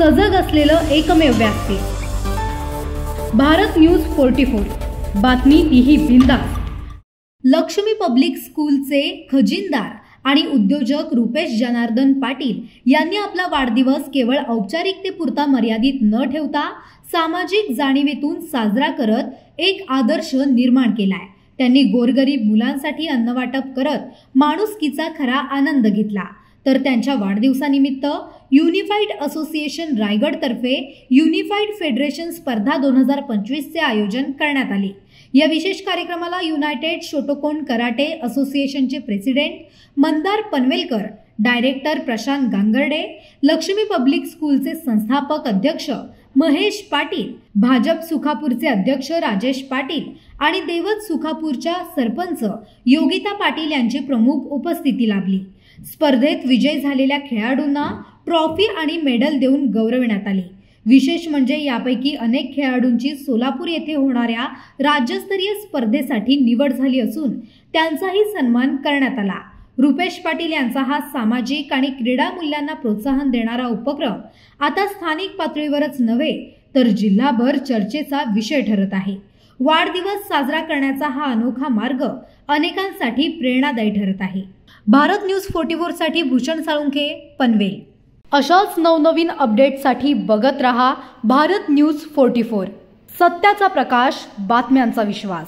सजग असलेलं एकमेव व्यासपीठ भारत न्यूज 44। बातमी तीही बिंदास। लक्ष्मी पब्लिक स्कूलचे खजिनदार आणि उद्योजक रुपेश जनार्दन पाटील यांनी आपला वाढदिवस केवळ औपचारिकतेपुरता मर्यादित न ठेवता सामाजिक जाणीवेतून साजरा करत एक आदर्श निर्माण केलाय। त्यांनी गोरगरीब मुलांसाठी अन्नवाटप करत माणुसकीचा खरा आनंद घेतला। तर त्यांच्या वाढदिवसानिमित्त युनिफाईड असोसिएशन रायगड तर्फे युनिफाईड फेडरेशन स्पर्धा 2025 चे आयोजन करण्यात आले। या विशेष कार्यक्रमाला युनायटेड शोटोकन कराटे असोसिएशनचे president Mandar Panvelkar, director Prashant Gangarde, Lakshmi public स्कूलचे संस्थापक अध्यक्ष महेश पाटील, भाजप सुखापूरचे अध्यक्ष राजेश पाटील आणि देवत सुखापूरच्या सरपंच योगिता पाटील यांची प्रमुख उपस्थिती लाभली। स्पर्धेत विजयी झालेल्या खेळाडूंना ट्रॉफी आणि मेडल देऊन गौरविण्यात आले। विशेष म्हणजे यापैकी अनेक खेळाडूंची सोलापूर येथे होणाऱ्या राज्यस्तरीय स्पर्धेसाठी निवड झाली असून त्यांचाही सन्मान करण्यात आला। रुपेश पाटील यांचा हा सामाजिक आणि क्रीडा मूल्यांना प्रोत्साहन देणारा उपक्रम आता स्थानिक पातळीवरच नव्हे तर जिल्हाभर चर्चेचा विषय ठरत आहे। वाढदिवस साजरा करण्याचा हा अनोखा मार्ग अनेकांसाठी प्रेरणादायी ठरत आहे। भारत न्यूज 44 साठी भूषण साळुंखे, पनवेल। अशाच नवनवीन अपडेटसाठी बघत रहा भारत न्यूज 44। सत्याचा प्रकाश, बातम्यांचा विश्वास।